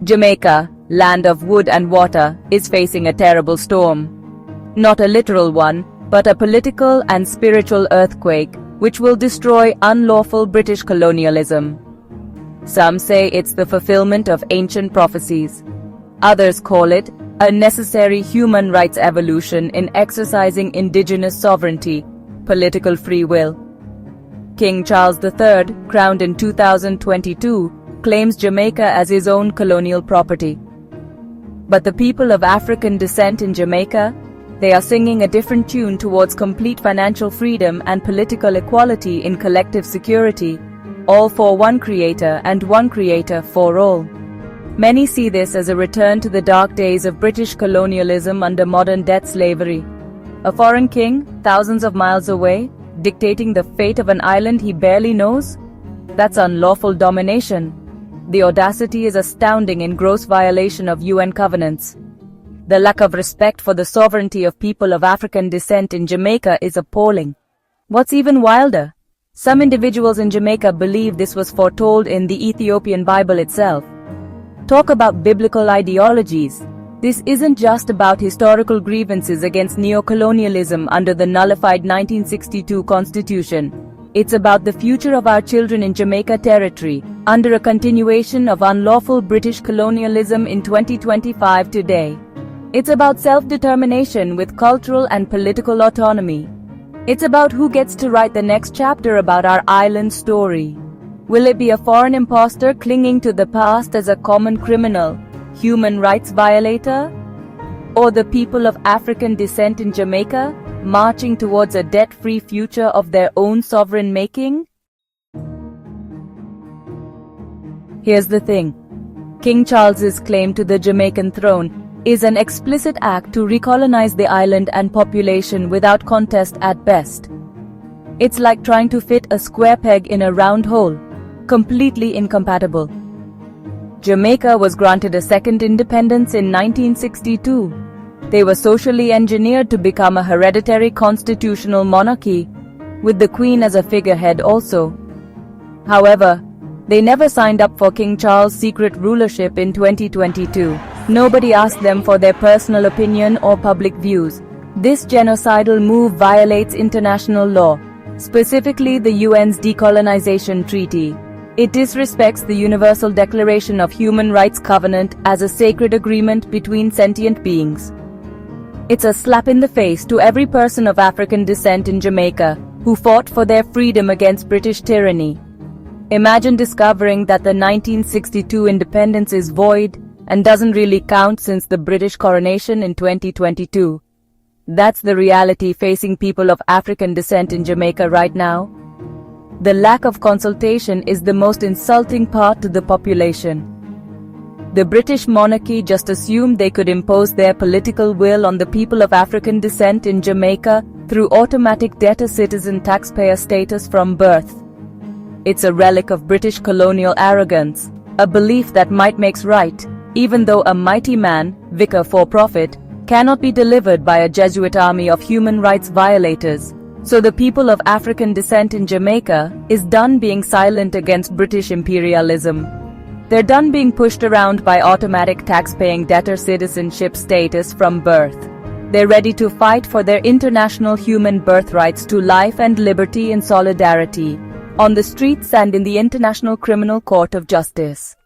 Jamaica, land of wood and water, is facing a terrible storm. Not a literal one, but a political and spiritual earthquake, which will destroy unlawful British colonialism. Some say it's the fulfillment of ancient prophecies. Others call it a necessary human rights evolution in exercising indigenous sovereignty, political free will. King Charles III, crowned in 2022, claims Jamaica as his own colonial property. But the people of African descent in Jamaica, they are singing a different tune towards complete financial freedom and political equality in collective security, all for one creator and one creator for all. Many see this as a return to the dark days of British colonialism under modern debt slavery. A foreign king, thousands of miles away, dictating the fate of an island he barely knows? That's unlawful domination. The audacity is astounding in gross violation of UN covenants. The lack of respect for the sovereignty of people of African descent in Jamaica is appalling. What's even wilder? Some individuals in Jamaica believe this was foretold in the Ethiopian Bible itself. Talk about biblical ideologies. This isn't just about historical grievances against neocolonialism under the nullified 1962 Constitution. It's about the future of our children in Jamaica territory, under a continuation of unlawful British colonialism in 2025 today. It's about self-determination with cultural and political autonomy. It's about who gets to write the next chapter about our island story. Will it be a foreign impostor clinging to the past as a common criminal, human rights violator? Or the people of African descent in Jamaica, marching towards a debt-free future of their own sovereign making? Here's the thing. King Charles's claim to the Jamaican throne is an explicit act to recolonize the island and population without contest at best. It's like trying to fit a square peg in a round hole. Completely incompatible. Jamaica was granted a second independence in 1962. They were socially engineered to become a hereditary constitutional monarchy, with the Queen as a figurehead also. However, they never signed up for King Charles' secret rulership in 2022. Nobody asked them for their personal opinion or public views. This genocidal move violates international law, specifically the UN's decolonization treaty. It disrespects the Universal Declaration of Human Rights Covenant as a sacred agreement between sentient beings. It's a slap in the face to every person of African descent in Jamaica who fought for their freedom against British tyranny. Imagine discovering that the 1962 independence is void and doesn't really count since the British coronation in 2022. That's the reality facing people of African descent in Jamaica right now. The lack of consultation is the most insulting part to the population. The British monarchy just assumed they could impose their political will on the people of African descent in Jamaica through automatic debtor citizen taxpayer status from birth. It's a relic of British colonial arrogance, a belief that might makes right, even though a mighty man, vicar for profit, cannot be delivered by a Jesuit army of human rights violators. So the people of African descent in Jamaica is done being silent against British imperialism. They're done being pushed around by automatic tax-paying debtor citizenship status from birth. They're ready to fight for their international human birthrights to life and liberty in solidarity, on the streets and in the International Criminal Court of Justice.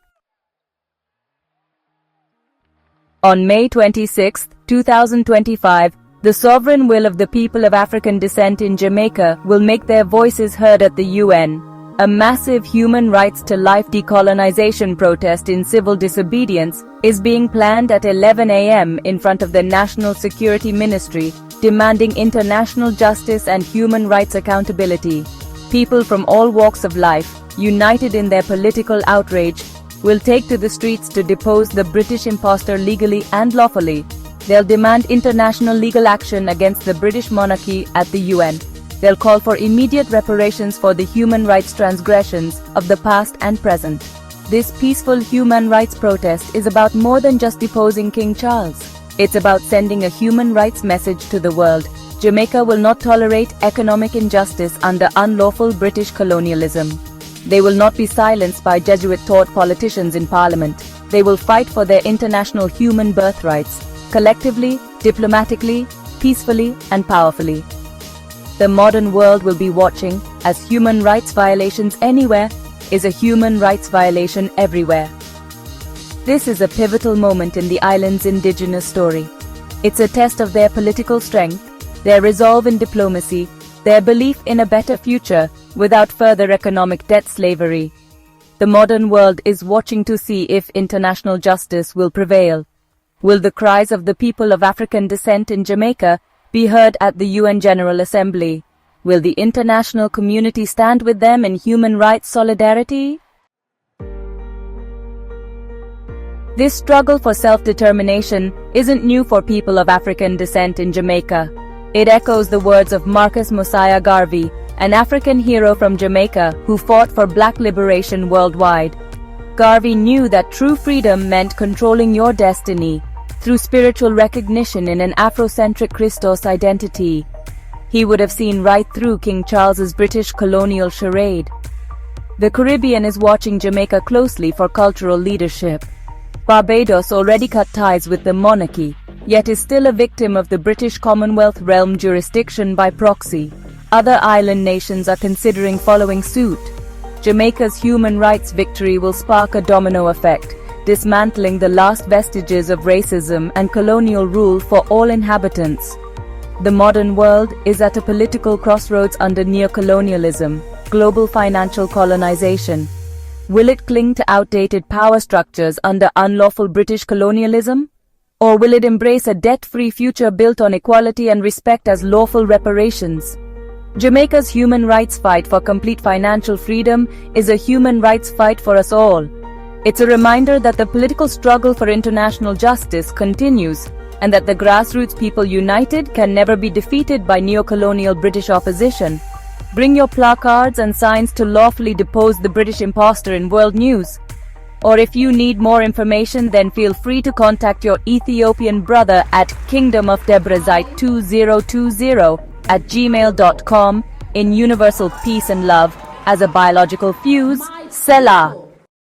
On May 26, 2025, the sovereign will of the people of African descent in Jamaica will make their voices heard at the UN. A massive human rights to life decolonization protest in civil disobedience is being planned at 11 a.m. in front of the National Security Ministry, demanding international justice and human rights accountability. People from all walks of life, united in their political outrage, will take to the streets to depose the British impostor legally and lawfully. They'll demand international legal action against the British monarchy at the UN. They'll call for immediate reparations for the human rights transgressions of the past and present. This peaceful human rights protest is about more than just deposing King Charles. It's about sending a human rights message to the world. Jamaica will not tolerate economic injustice under unlawful British colonialism. They will not be silenced by Jesuit-taught politicians in Parliament. They will fight for their international human birthrights, collectively, diplomatically, peacefully, and powerfully. The modern world will be watching, as human rights violations anywhere is a human rights violation everywhere. This is a pivotal moment in the island's indigenous story. It's a test of their political strength, their resolve in diplomacy, their belief in a better future without further economic debt slavery. The modern world is watching to see if international justice will prevail. Will the cries of the people of African descent in Jamaica be heard at the UN General Assembly? Will the international community stand with them in human rights solidarity? This struggle for self-determination isn't new for people of African descent in Jamaica. It echoes the words of Marcus Mosiah Garvey, an African hero from Jamaica who fought for black liberation worldwide. Garvey knew that true freedom meant controlling your destiny through spiritual recognition in an Afrocentric Christos identity. He would have seen right through King Charles's British colonial charade. The Caribbean is watching Jamaica closely for cultural leadership. Barbados already cut ties with the monarchy, yet is still a victim of the British Commonwealth realm jurisdiction by proxy. Other island nations are considering following suit. Jamaica's human rights victory will spark a domino effect, dismantling the last vestiges of racism and colonial rule for all inhabitants. The modern world is at a political crossroads under neocolonialism, global financial colonization. Will it cling to outdated power structures under unlawful British colonialism? Or will it embrace a debt-free future built on equality and respect as lawful reparations? Jamaica's human rights fight for complete financial freedom is a human rights fight for us all. It's a reminder that the political struggle for international justice continues, and that the grassroots people united can never be defeated by neocolonial British opposition. Bring your placards and signs to lawfully depose the British impostor in world news. Or if you need more information, then feel free to contact your Ethiopian brother at kingdomofdebrazite2020@gmail.com in universal peace and love as a biological fuse. Selah.